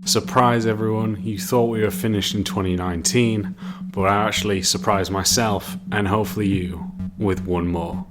Surprise everyone, you thought we were finished in 2019, but I actually surprised myself, and hopefully you, with one more.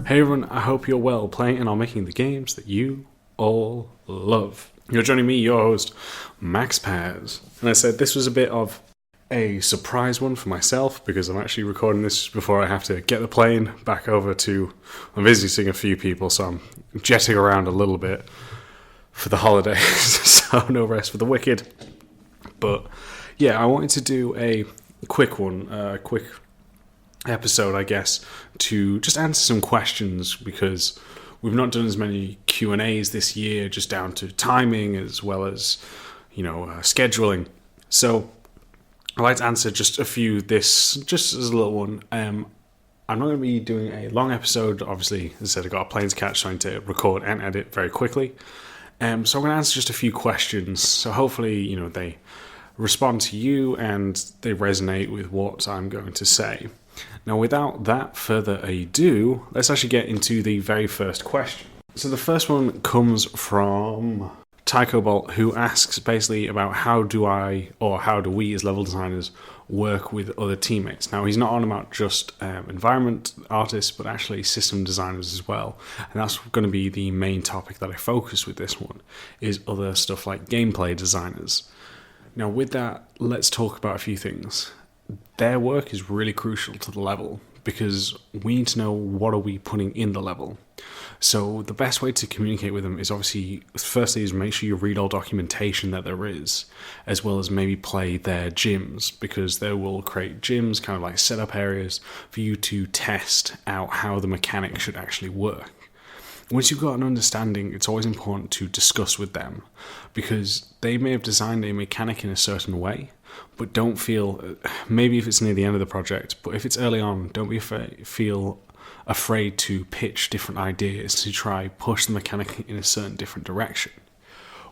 Hey everyone, I hope you're well playing and are making the games that you all love. You're joining me, your host, Max Paz. And I said this was a bit of a surprise one for myself because I'm actually recording this before I have to get the plane back over to... I'm visiting a few people, so I'm jetting around a little bit for the holidays, so no rest for the wicked. But yeah, I wanted to do a quick one, quick episode, I guess, to just answer some questions because we've not done as many Q&As this year, just down to timing as well as, scheduling. So I'd like to answer just a few just as a little one. I'm not going to be doing a long episode. Obviously, as I said, I got a plane to catch, so I need to record and edit very quickly. So I'm going to answer just a few questions. So hopefully, they respond to you and they resonate with what I'm going to say. Now, without that further ado, let's actually get into the very first question. So the first one comes from Tycobalt, who asks basically about how do we as level designers work with other teammates. Now, he's not on about just environment artists, but actually system designers as well. And that's going to be the main topic that I focus with this one, is other stuff like gameplay designers. Now, with that, let's talk about a few things. Their work is really crucial to the level because we need to know what are we putting in the level. So the best way to communicate with them is obviously, firstly, is make sure you read all documentation that there is, as well as maybe play their gyms, because they will create gyms, kind of like setup areas for you to test out how the mechanic should actually work. Once you've got an understanding, it's always important to discuss with them, because they may have designed a mechanic in a certain way, but don't feel, maybe if it's near the end of the project, but if it's early on, don't feel afraid to pitch different ideas to try push the mechanic in a certain different direction.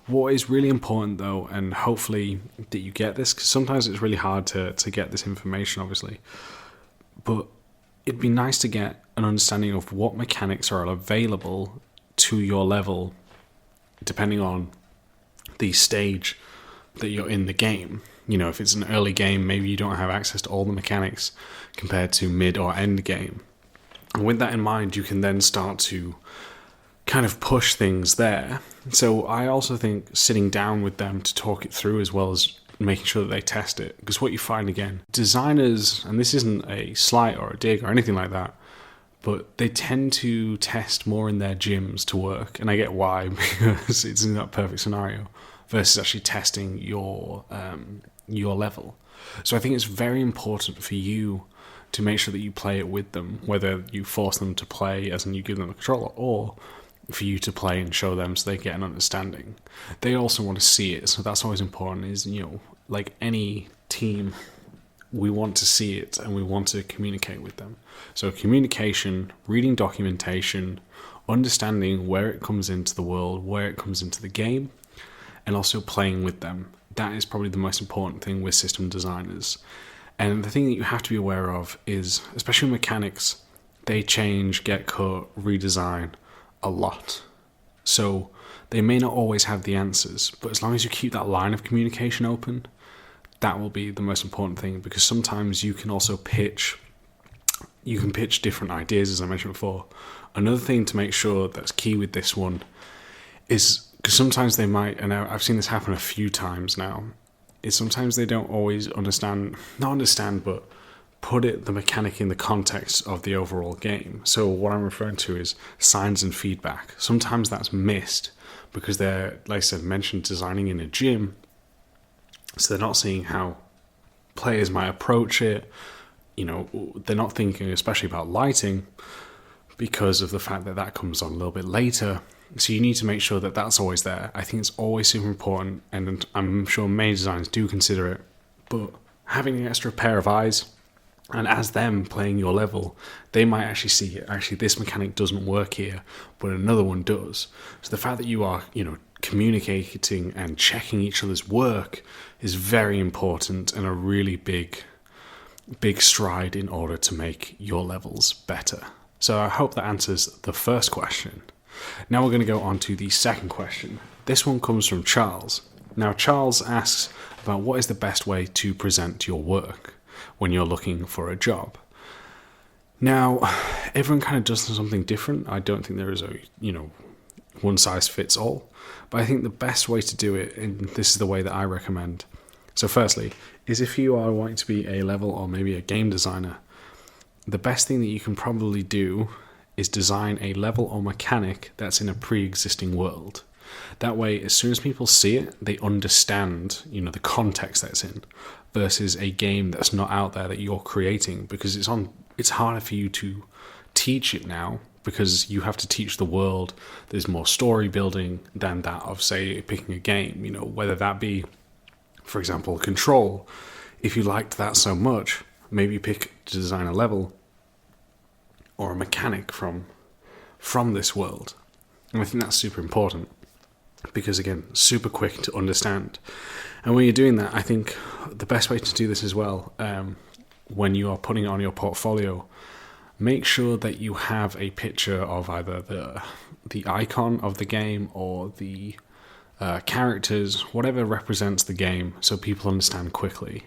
What is really important though, and hopefully that you get this, because sometimes it's really hard to get this information obviously, but it'd be nice to get an understanding of what mechanics are available to your level depending on the stage that you're in the game. If it's an early game, maybe you don't have access to all the mechanics compared to mid or end game. And with that in mind, you can then start to kind of push things there. So I also think sitting down with them to talk it through as well as making sure that they test it. Because what you find again, designers, and this isn't a slight or a dig or anything like that, but they tend to test more in their gyms to work. And I get why, because it's in that perfect scenario versus actually testing your level. So I think it's very important for you to make sure that you play it with them, whether you force them to play as in you give them a controller, or for you to play and show them so they get an understanding. They also want to see it, so that's always important, is, like any team, we want to see it and we want to communicate with them. So communication, reading documentation, understanding where it comes into the world, where it comes into the game, and also playing with them. That is probably the most important thing with system designers. And the thing that you have to be aware of is, especially mechanics, they change, get cut, redesign a lot. So they may not always have the answers, but as long as you keep that line of communication open, that will be the most important thing, because sometimes you can also pitch different ideas, as I mentioned before. Another thing to make sure that's key with this one is, because sometimes they might, and I've seen this happen a few times now, is sometimes they don't always but put the mechanic in the context of the overall game. So what I'm referring to is signs and feedback. Sometimes that's missed because they're, like I said, mentioned designing in a gym, so they're not seeing how players might approach it. They're not thinking especially about lighting because of the fact that comes on a little bit later. So you need to make sure that that's always there. I think it's always super important, and I'm sure many designers do consider it, but having an extra pair of eyes And as them playing your level, they might actually see, actually, this mechanic doesn't work here, but another one does. So the fact that you are, communicating and checking each other's work is very important and a really big stride in order to make your levels better. So I hope that answers the first question. Now we're going to go on to the second question. This one comes from Charles. Now Charles asks about what is the best way to present your work when you're looking for a job. Now, everyone kind of does something different. I don't think there is a, one size fits all. But I think the best way to do it, and this is the way that I recommend. So firstly, is if you are wanting to be a level or maybe a game designer, the best thing that you can probably do is design a level or mechanic that's in a pre-existing world. That way, as soon as people see it, they understand, the context that it's in, versus a game that's not out there that you're creating, because it's harder for you to teach it now, because you have to teach the world. There's more story building than that of, say, picking a game, whether that be, for example, Control. If you liked that so much, maybe pick to design a level or a mechanic from this world. And I think that's super important because, again, super quick to understand. And when you're doing that, I think the best way to do this as well, when you are putting it on your portfolio, make sure that you have a picture of either the icon of the game or the characters, whatever represents the game, so people understand quickly.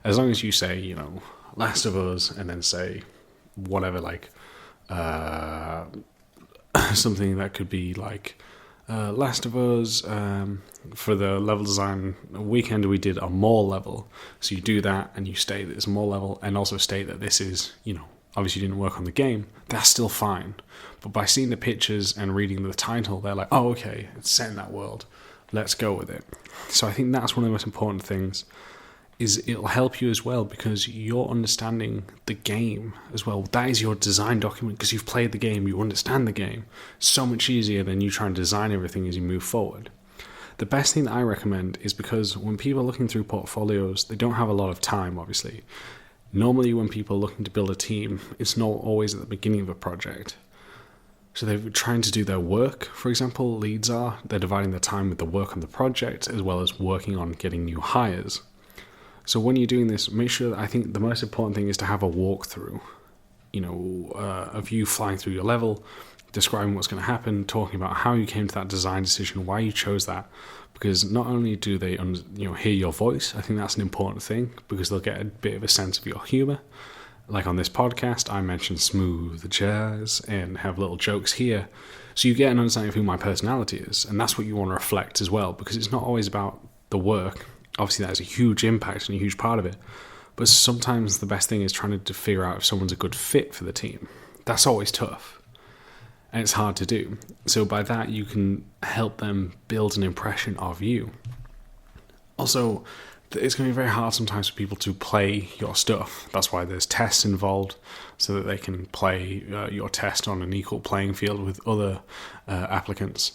As long as you say, Last of Us, and then say whatever, like something that could be like Last of Us. For the level design weekend, we did a mall level. So you do that, and you state that it's a mall level, and also state that this is, obviously you didn't work on the game. That's still fine. But by seeing the pictures and reading the title, they're like, oh, okay, it's set in that world. Let's go with it. So I think that's one of the most important things, is it'll help you as well because you're understanding the game as well. That is your design document because you've played the game, you understand the game. So much easier than you trying to design everything as you move forward. The best thing that I recommend is because when people are looking through portfolios, they don't have a lot of time, obviously. Normally when people are looking to build a team, it's not always at the beginning of a project. So they're trying to do their work, for example, leads are. They're dividing their time with the work on the project as well as working on getting new hires. So when you're doing this, make sure that I think the most important thing is to have a walkthrough, of you flying through your level, describing what's going to happen, talking about how you came to that design decision, why you chose that. Because not only do they hear your voice, I think that's an important thing because they'll get a bit of a sense of your humor. Like on this podcast, I mention smooth jazz and have little jokes here. So you get an understanding of who my personality is. And that's what you want to reflect as well, because it's not always about the work. Obviously, that has a huge impact and a huge part of it. But sometimes the best thing is trying to figure out if someone's a good fit for the team. That's always tough. And it's hard to do. So by that, you can help them build an impression of you. Also, it's going to be very hard sometimes for people to play your stuff. That's why there's tests involved, so that they can play your test on an equal playing field with other applicants.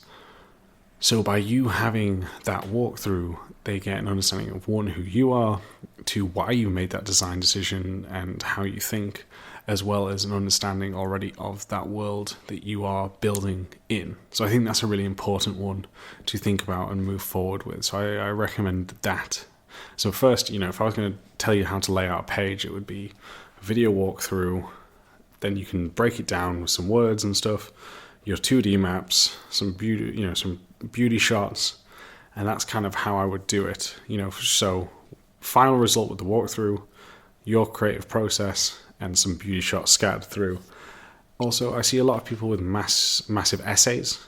So by you having that walkthrough, they get an understanding of, one, who you are, two, why you made that design decision and how you think, as well as an understanding already of that world that you are building in. So I think that's a really important one to think about and move forward with. So I recommend that. So first, if I was going to tell you how to lay out a page, it would be a video walkthrough. Then you can break it down with some words and stuff, your 2D maps, some beauty shots, and that's kind of how I would do it. So final result with the walkthrough, your creative process, and some beauty shots scattered through. Also, I see a lot of people with massive essays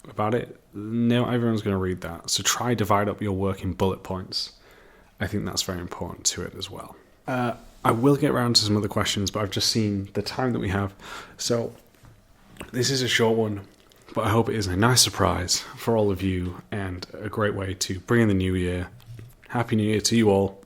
about it. Not everyone's going to read that, so try divide up your work in bullet points. I think that's very important to it as well. I will get around to some other questions, but I've just seen the time that we have. So this is a short one, but I hope it is a nice surprise for all of you and a great way to bring in the new year. Happy New Year to you all,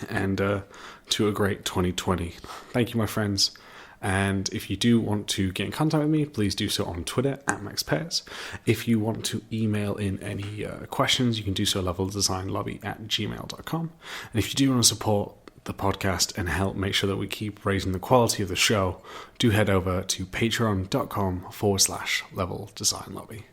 and to a great 2020. Thank you, my friends. And if you do want to get in contact with me, please do so on Twitter @MaxPairs. If you want to email in any questions, you can do so at leveldesignlobby@gmail.com. And if you do want to support the podcast and help make sure that we keep raising the quality of the show, do head over to patreon.com/Level Design Lobby.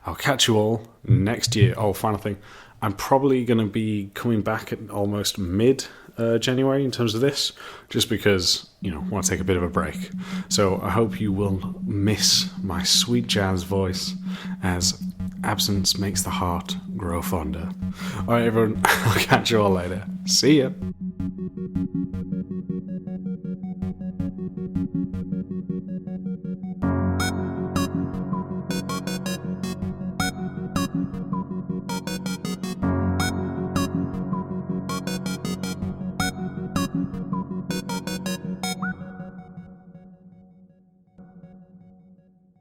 I'll catch you all next year. Oh, final thing. I'm probably going to be coming back at almost mid-January in terms of this, just because, I want to take a bit of a break. So I hope you will miss my sweet jazz voice, as absence makes the heart grow fonder. All right, everyone. I'll catch you all later. See ya.